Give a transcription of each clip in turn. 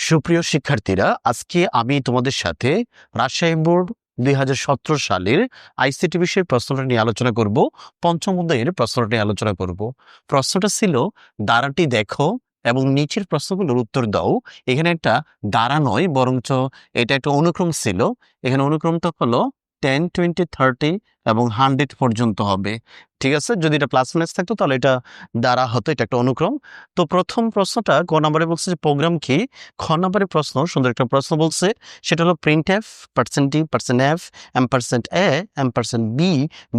সুপ্রিয় শিক্ষার্থীরা, আজকে আমি তোমাদের সাথে রাজশাহী বোর্ড 2017 সালের আইসিটি বিষয়ের প্রশ্নটা নিয়ে আলোচনা করব। পঞ্চম অধ্যায়ের প্রশ্নটা নিয়ে আলোচনা করব। প্রশ্নটা ছিল, দ্বারাটি দেখো এবং নিচের প্রশ্নগুলোর উত্তর দাও। এখানে একটা দ্বারা নয়, বরঞ্চ এটা একটা অনুক্রম ছিল। এখানে অনুক্রমটা হলো 10, 20, 30 এবং 100 পর্যন্ত হবে। ঠিক আছে, যদি এটা প্লাস মাইনাস থাকতো তাহলে এটা দ্বারা হতো, এটা একটা অনুক্রম। তো প্রথম প্রশ্নটা ক নম্বরে বলছে যে প্রোগ্রাম কি। খ নম্বরের প্রশ্ন, সুন্দর একটা প্রশ্ন বলছে, সেটা হলো print F %d %f %a %b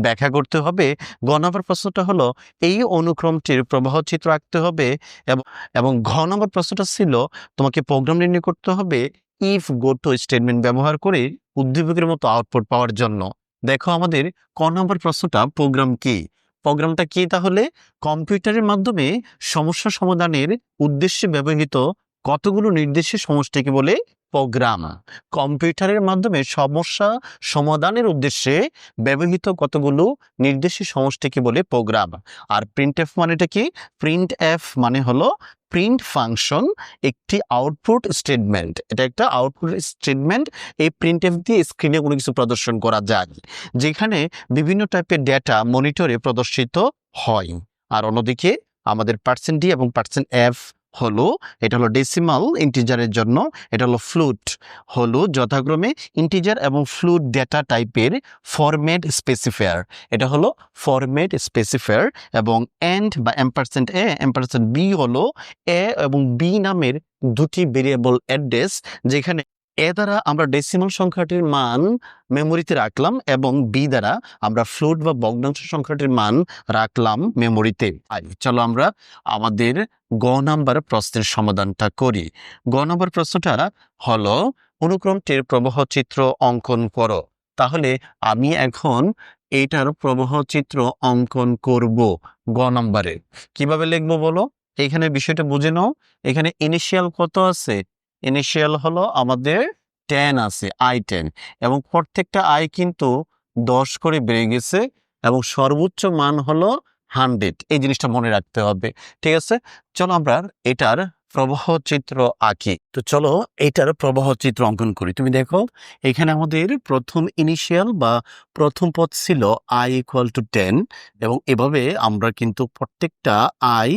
ব্যাখ্যা করতে হবে। গ নম্বর প্রশ্নটা হলো এই অনুক্রমটির প্রবাহ চিত্র আঁকতে হবে এবং ঘ নম্বর প্রশ্নটা ছিল তোমাকে প্রোগ্রাম নির্ণয় করতে হবে ইফ গো টু স্টেটমেন্ট ব্যবহার করে উদ্দীপকের মতো আউটপুট পাওয়ার জন্য। দেখো আমাদের ক নম্বর প্রশ্নটা প্রোগ্রাম কি। প্রোগ্রামটা কি তাহলে? কম্পিউটারের মাধ্যমে সমস্যা সমাধানের উদ্দেশ্যে ব্যবহৃত কতগুলো নির্দেশের সমষ্টিকে বলে প্রোগ্রাম। কম্পিউটারের মাধ্যমে সমস্যা সমাধানের উদ্দেশ্যে ব্যবহৃত কতগুলো নির্দেশের সমষ্টিকে বলে প্রোগ্রাম। আর প্রিন্ট এফ মানেটা কি? প্রিন্ট এফ মানে হলো প্রিন্ট ফাংশন, একটি আউটপুট স্টেটমেন্ট। এটা একটা আউটপুট স্টেটমেন্ট। এই প্রিন্ট এফ দিয়ে স্ক্রিনে কোনো কিছু প্রদর্শন করা যায়, যেখানে বিভিন্ন টাইপের ডেটা মনিটরে প্রদর্শিত হয়। আর অন্যদিকে আমাদের %d এবং %f হলো, এটা হলো ডেসিমাল ইন্টিজারের জন্য, এটা হলো ফ্লুট, হলো যথাক্রমে ইন্টিজার এবং ফ্লুট ডেটা টাইপের ফরম্যাট স্পেসিফায়ার। এটা হলো ফরম্যাট স্পেসিফায়ার। এবং এন্ড বা %a %b হলো এ এবং বি নামের দুটি ভেরিয়েবল অ্যাড্রেস, যেখানে এ দ্বারা আমরা ডেসিমাল সংখ্যাটির মান মেমোরিতে রাখলাম এবং বি দ্বারা আমরা ফ্লুট বা ভগ্নাংশ সংখ্যাটির মান রাখলাম মেমোরিতে। চলো আমরা আমাদের গ নাম্বার প্রশ্নের সমাধানটা করি। গ নাম্বার প্রশ্নটা হলো অনুক্রমটির প্রবাহ চিত্র অঙ্কন করো। তাহলে আমি এখন এইটার প্রবাহ চিত্র অঙ্কন করব। গ নাম্বারে কিভাবে লিখবো বলো? এইখানে বিষয়টা বুঝে নাও। এখানে ইনিশিয়াল কত আছে? ইনিশিয়াল হলো আমাদের 10 আছে, I10, এবং প্রত্যেকটা আই কিন্তু 10 করে বেড়ে গেছে এবং সর্বোচ্চ মান হলো 100। এই জিনিসটা মনে রাখতে হবে। ঠিক আছে, চলো আমরা এটার প্রবাহ চিত্র আঁকি। তো চলো এটার প্রবাহ চিত্র অঙ্কন করি। তুমি দেখো এখানে আমাদের প্রথম ইনিশিয়াল বা প্রথম পদ ছিল i = 10, এবং এভাবে আমরা কিন্তু প্রত্যেকটা আই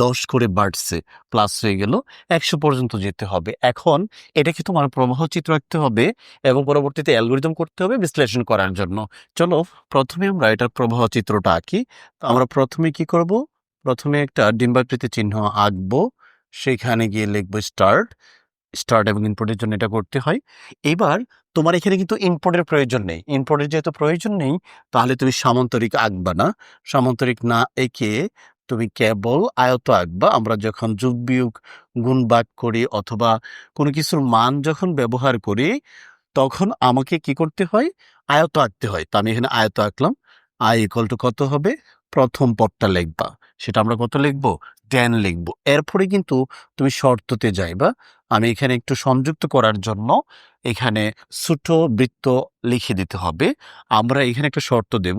10 করে বাড়ছে, প্লাস হয়ে গেল, 100 পর্যন্ত যেতে হবে। এখন এটাকে তোমার প্রবাহ চিত্র আঁকতে হবে এবং পরবর্তীতে অ্যালগরিদম করতে হবে বিশ্লেষণ করার জন্য। চলো প্রথমে আমরা এটার প্রবাহ চিত্রটা আঁকি। তো আমরা প্রথমে কি করব? প্রথমে একটা ডিম্বাকৃতি চিহ্ন আঁকবো, সেখানে গিয়ে লিখবো স্টার্ট এবং ইনপুটের জন্য এটা করতে হয়। এবার তোমার এখানে কিন্তু ইনপুটের প্রয়োজন নেই। ইনপুটের যেহেতু প্রয়োজন নেই, তাহলে তুমি সামান্তরিক আঁকবা না। সামান্তরিক না এঁকে তুমি কেবল আয়ত আঁকবা। আমরা যখন যোগ বিয়োগ গুণ ভাগ করি অথবা কোনো কিছুর মান যখন ব্যবহার করি, তখন আমাকে কি করতে হয়? আয়ত আঁকতে হয়। তো আমি এখানে আয়ত আঁকলাম। i = কত হবে? প্রথম পদটা লিখবা, সেটা আমরা কত লিখবো? 10 লিখবো। এরপরে কিন্তু তুমি শর্ততে যাইবা। আমি এখানে একটু সংযুক্ত করার জন্য এখানে ছোট বৃত্ত লিখে দিতে হবে। আমরা এখানে একটা শর্ত দেব।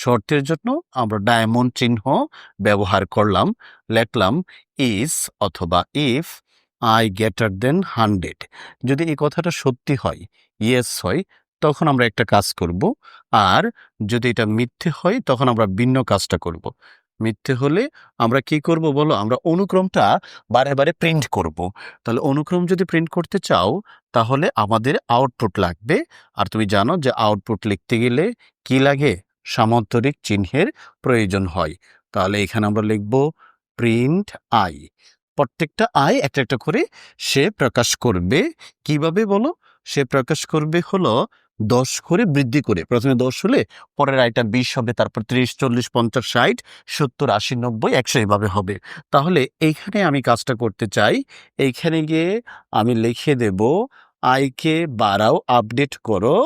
শর্তের জন্য আমরা ডায়মন্ড চিহ্ন ব্যবহার করলাম, লিখলাম ইজ অথবা ইফ i > 100। যদি এই কথাটা সত্যি হয়, ইয়েস হয়, তখন আমরা একটা কাজ করব। আর যদি এটা মিথ্যে হয়, তখন আমরা ভিন্ন কাজটা করব। মিথ্যে হলে আমরা কি করব বলো? আমরা অনুক্রমটা বারে বারে প্রিন্ট করব। তাহলে অনুক্রম যদি প্রিন্ট করতে চাও, তাহলে আমাদের আউটপুট লাগবে। আর তুমি জানো যে আউটপুট লিখতে গেলে কি লাগে? সামান্তরিক চিহ্নের প্রয়োজন হয়। তাহলে এখানে আমরা লিখব প্রিন্ট আই। প্রত্যেকটা আই একটা একটা করে সে প্রকাশ করবে। কিভাবে বলো? সে প্রকাশ করবে হলো 10 করে বৃদ্ধি করে। প্রথমে 10 হলে পরের আইটা 20 হবে, তারপর 30, 40, 50, 60, 70, 80, 90, 100 এভাবে হবে। তাহলে এইখানে আমি কাজটা করতে চাই। এইখানে গিয়ে আমি লিখে দেব আইকে বাড়াও, আপডেট করো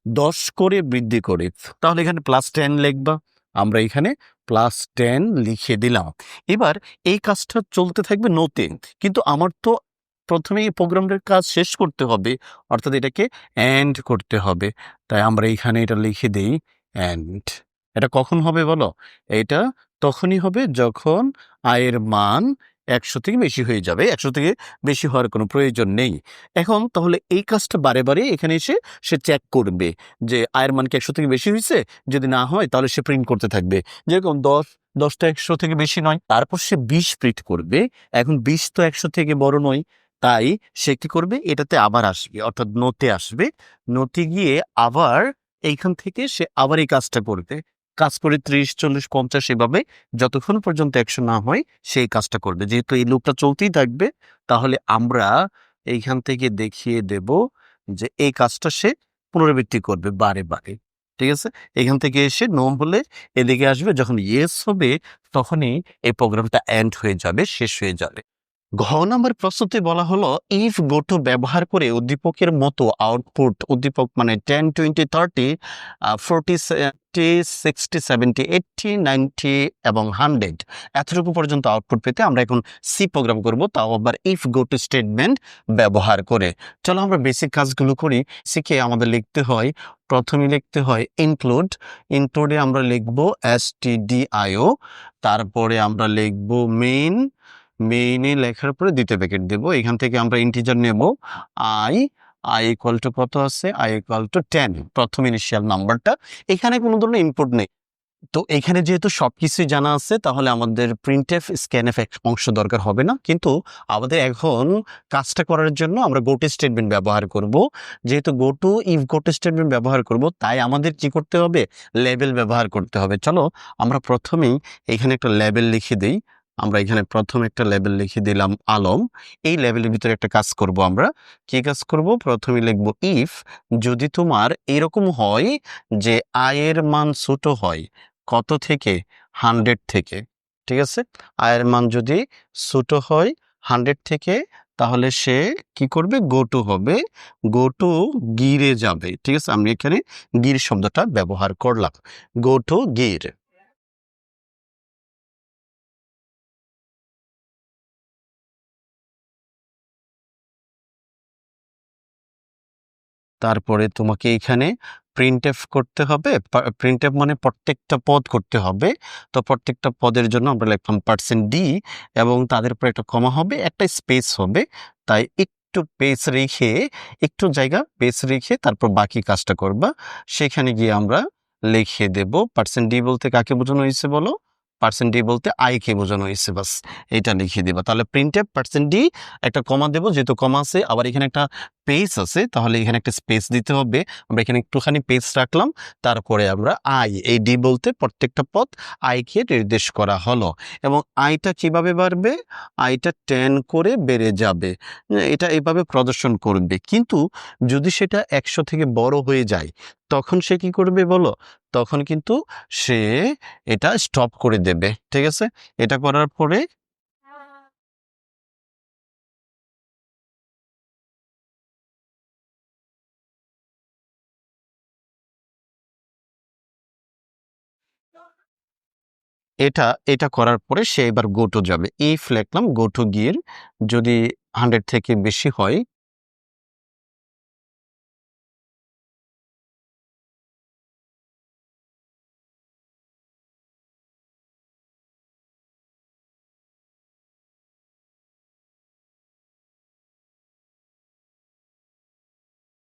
10 করে বৃদ্ধি করে। তাহলে এখানে +10 লিখবা। আমরা এখানে +10 লিখে দিলাম। এবার এই কাজটা চলতে থাকবে নোতে, কিন্তু আমার তো প্রথমে এই প্রোগ্রামটার কাজ শেষ করতে হবে, অর্থাৎ এটাকে এন্ড করতে হবে। তাই আমরা এখানে এটা লিখে দেই এন্ড। এটা কখন হবে বলো? এটা তখনই হবে যখন আয়ের মান 100 থেকে বেশি হয়ে যাবে, 100 থেকে বেশি হওয়ার কোনো প্রয়োজন নেই। এখন তাহলে এই কাজটা বারে বারে এখানে এসে সে চেক করবে যে আয়ের মান কি 100 থেকে বেশি হয়েছে, যদি না হয় তাহলে সে প্রিন্ট করতে থাকবে, যেরকম 10টা 100 থেকে বেশি নয়, তারপর সে 20 প্রিন্ট করবে। এখন 20 তো 100 থেকে বড় নয়, তাই সে কি করবে, এটাতে আবার আসবে, অর্থাৎ নোটে আসবে, নোটে গিয়ে আবার এইখান থেকে সে আবার এই কাজটা করবে, কাজ করে 30, 40, 50 এভাবে যতক্ষণ পর্যন্ত 100 না হয় সেই কাজটা করবে। যেহেতু এই লুপটা চলতেই থাকবে, তাহলে আমরা এইখান থেকে দেখিয়ে দেব যে এই কাজটা সে পুনরাবৃত্তি করবে বারে বারে। ঠিক আছে, এখান থেকে এসে নো হলে এদিকে আসবে, যখন ইয়েস হবে তখনই এই প্রোগ্রামটা এন্ড হয়ে যাবে, শেষ হয়ে যাবে। ঘ নম্বর প্রশ্নতে বলা হলো ইফ গোটো ব্যবহার করে উদ্দীপকের মতো আউটপুট, উদ্দীপক মানে 10, 20, 30, 40, 60, 70, 80, 90 এবং 100 এতটুকু পর্যন্ত আউটপুট পেতে আমরা এখন সি প্রোগ্রাম করব, তাও আবার ইফ গোটো স্টেটমেন্ট ব্যবহার করে। চলো আমরা বেসিক কাজগুলো করি। সিকে আমাদের লিখতে হয়, প্রথমে লিখতে হয় ইনক্লুডে আমরা লিখব stdio, তারপরে আমরা লিখব মেইনে লেখার পরে দ্বিতীয় ব্র্যাকেট দেব, এখান থেকে আমরা ইন্টিজার নেব আই ইকুয়াল টু কত আছে, আই ইকুয়াল টু 10, প্রথম ইনিশিয়াল নাম্বারটা। এখানে কোনো ধরনের ইনপুট নেই, তো এখানে যেহেতু সবকিছুই জানা আছে তাহলে আমাদের প্রিন্টএফ স্ক্যানএফ অংশ দরকার হবে না, কিন্তু আমাদের এখন কাজটা করার জন্য আমরা গোটো স্টেটমেন্ট ব্যবহার করব। যেহেতু ইফ গোটো স্টেটমেন্ট ব্যবহার করব, তাই আমাদের কি করতে হবে, লেবেল ব্যবহার করতে হবে। চলো আমরা প্রথমেই এখানে একটা লেবেল লিখে দিই। আমরা এখানে প্রথমে একটা লেবেল লিখে দিলাম আলম। এই লেবেলের ভিতরে একটা কাজ করব, আমরা কি কাজ করব, প্রথমে লিখব ইফ যদি তোমার এরকম হয় যে আয়ের মান ছোট হয় কত থেকে, 100 থেকে। ঠিক আছে, আয়ের মান যদি ছোট হয় 100 থেকে, তাহলে সে কি করবে, গোটু হবে, গোটু গিরে যাবে। ঠিক আছে, আমি এখানে গির শব্দটা ব্যবহার করলাম, গোটু গির। তারপরে তোমাকে এখানে প্রিন্টএফ করতে হবে, প্রিন্টএফ মানে প্রত্যেকটা পদ করতে হবে। তো প্রত্যেকটা পদের জন্য আমরা লিখলাম %d এবং তাদের উপর একটা কমা হবে, একটা স্পেস হবে, তাই একটু একটু জায়গা পেস রেখে তারপর বাকি কাজটা করবা। সেখানে গিয়ে আমরা লিখে দেব %d বলতে কাকে বোঝানো হয়েছে বলো, %d বলতে আইকে বোঝানো হয়েছে, বাস এটা লিখে দেবা। তাহলে প্রিন্টএফ %d একটা কমা দেবো, যেহেতু কমা আছে, আবার এখানে একটা পেজ আছে, তাহলে এখানে একটা স্পেস দিতে হবে, আমরা এখানে একটুখানি পেজ রাখলাম। তারপরে আমরা এই ডি বলতে প্রত্যেকটা পদ আইকে নির্দেশ করা হলো, এবং আইটা কিভাবে বাড়বে, আইটা 10 করে বেড়ে যাবে, এটা এভাবে প্রদর্শন করবে। কিন্তু যদি সেটা 100 থেকে বড় হয়ে যায় তখন সে কি করবে বলো, তখন কিন্তু সে এটা স্টপ করে দেবে। ঠিক আছে, এটা করার পরে এটা করার পরে সে এবার গোটো যাবে, ইফ লিখলাম গোটো গিয়ে যদি 100 থেকে বেশি হয়,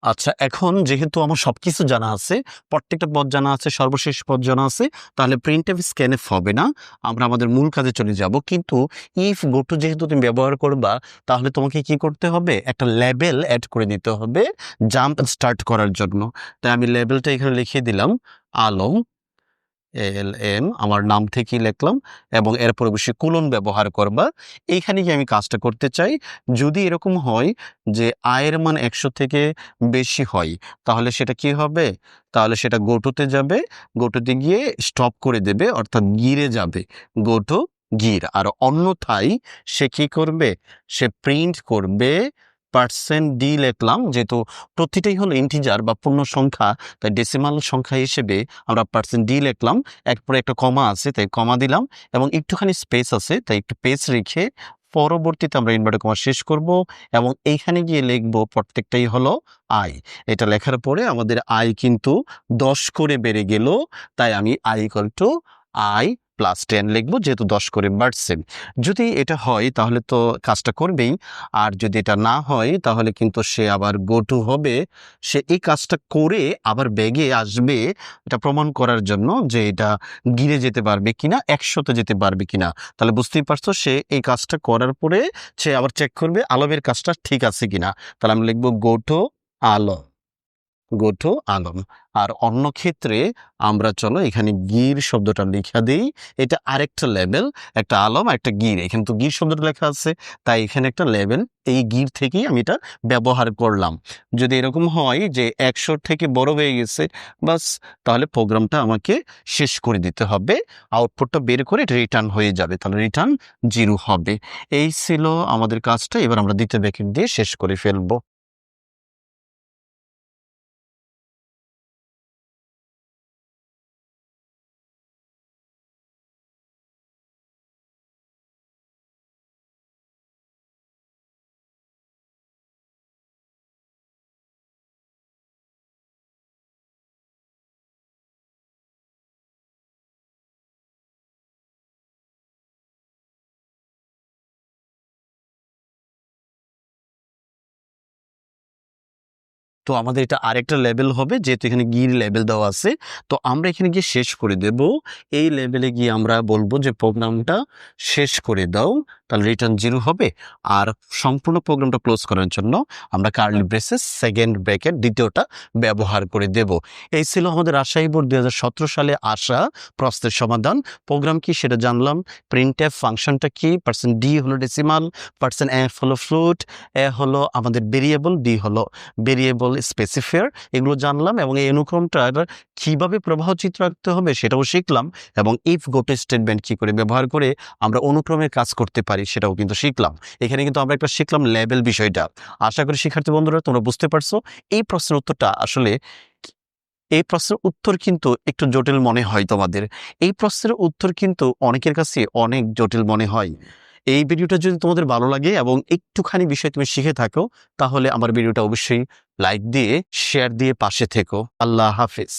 আচ্ছা এখন যেহেতু আমার সবকিছু জানা আছে, প্রত্যেকটা পদ জানা আছে, সর্বশেষ পদ জানা আছে, তাহলে প্রিন্টএফ স্ক্যানএফ হবে না, আমরা আমাদের মূল কাজে চলে যাব। কিন্তু ইফ গোটো যেহেতু তুমি ব্যবহার করবা, তাহলে তোমাকে কি করতে হবে, একটা লেবেল অ্যাড করে দিতে হবে জাম্প স্টার্ট করার জন্য। তাই আমি লেবেলটা এখানে লিখে দিলাম আলম, ALM আমার নাম থেকেই লিখলাম, এবং এরপর অবশ্যই কোলন ব্যবহার করবা। এইখানে কি আমি কাজটা করতে চাই, যদি এরকম হয় যে আয়ের মান 100 থেকে বেশি হয়, তাহলে সেটা কি হবে, তাহলে সেটা গোটোতে যাবে, গোটোতে গিয়ে স্টপ করে দেবে, অর্থাৎ গিরে যাবে, গোটো গির। আর অন্যথায় সে কি করবে, সে প্রিন্ট করবে %d লিখলাম, যেহেতু প্রতিটাই হলো ইন্টিজার বা পূর্ণ সংখ্যা, তাই ডেসিমাল সংখ্যা হিসেবে আমরা %d লিখলাম, এরপরে একটা কমা আছে তাই কমা দিলাম, এবং একটুখানি স্পেস আছে তাই একটু পেজ রেখে পরবর্তীতে আমরা ইনভার্টেড কমা শেষ করব, এবং এইখানে গিয়ে লিখব প্রত্যেকটাই হলো আই। এটা লেখার পরে আমাদের আই কিন্তু 10 করে বেড়ে গেল, তাই আমি আই ইকুয়াল টু আই +10 লিখবো, যেহেতু 10 করে বাড়ছে। যদি এটা হয় তাহলে তো কাজটা করবেই, আর যদি এটা না হয় তাহলে কিন্তু সে আবার গো টু হবে, সে এই কাজটা করে আবার ব্যাগে আসবে এটা প্রমাণ করার জন্য যে এটা গিরে যেতে পারবে কিনা, 100-তে যেতে পারবে কিনা। তাহলে বুঝতেই পারছো, সে এই কাজটা করার পরে সে আবার চেক করবে আলমের কাজটা ঠিক আছে কিনা। তাহলে আমি লিখবো go to Alam, go to Alam. আর অন্য ক্ষেত্রে আমরা চলো এখানে গির শব্দটা লিখা দিই, এটা আরেকটা লেভেল, একটা আলম একটা গির, এখানে তো গির শব্দটা লেখা আছে, তাই এখানে একটা লেভেল, এই গির থেকেই আমি এটা ব্যবহার করলাম। যদি এরকম হয় যে 100 থেকে বড় হয়ে গেছে বাস, তাহলে প্রোগ্রামটা আমাকে শেষ করে দিতে হবে, আউটপুটটা বের করে এটা রিটার্ন হয়ে যাবে, তাহলে রিটার্ন 0 হবে। এই ছিল আমাদের কাজটা, এবার আমরা দ্বিতীয় ব্র্যাকেট দিয়ে শেষ করে ফেলবো। তো আমাদের এটা আরেকটা লেভেল হবে, যেহেতু এখানে গির লেভেল দেওয়া আছে, তো আমরা এখানে গিয়ে শেষ করে দেব। এই লেভেলে গিয়ে আমরা বলবো যে প্রোগ্রামটা শেষ করে দাও, তাহলে রিটার্ন 0 হবে। আর সম্পূর্ণ প্রোগ্রামটা ক্লোজ করার জন্য আমরা কার্লি ব্রেসেস সেকেন্ড ব্র্যাকেট দ্বিতীয়টা ব্যবহার করে দেব। এই ছিল আমাদের রাজশাহী বোর্ড 2017 সালে আসা প্রশ্নের সমাধান। প্রোগ্রাম কি সেটা জানলাম, প্রিন্টএফ ফাংশনটা কি, %d হলো ডেসিমাল, %f হলো ফ্লোট, এ হলো আমাদের ভেরিয়েবল, d হলো ভেরিয়েবল স্পেসিফায়ার, এগুলো জানলাম, এবং এই অনুক্রমটার কিভাবে প্রবাহ চিত্র আঁকতে হবে সেটাও শিখলাম, এবং ইফ গোটো স্টেটমেন্ট কি করে ব্যবহার করে আমরা অনুক্রমে কাজ করতে পারি সেটাও কিন্তু শিখলাম। এখানে কিন্তু আমরা একটা শিখলাম লেভেল বিষয়টা। আশা করি শিক্ষার্থী বন্ধুরা তোমরা বুঝতে পারছো। এই প্রশ্নের উত্তরটা আসলে, এই প্রশ্নের উত্তর কিন্তু একটু জটিল মনে হয় তোমাদের, এই প্রশ্নের উত্তর কিন্তু অনেকের কাছে অনেক জটিল মনে হয়। এই ভিডিওটা যদি তোমাদের ভালো লাগে এবং একটুখানি বিষয় তুমি শিখে থাকো, তাহলে আমার ভিডিওটা অবশ্যই লাইক দিয়ে শেয়ার দিয়ে পাশে থেকো। আল্লাহ হাফেজ।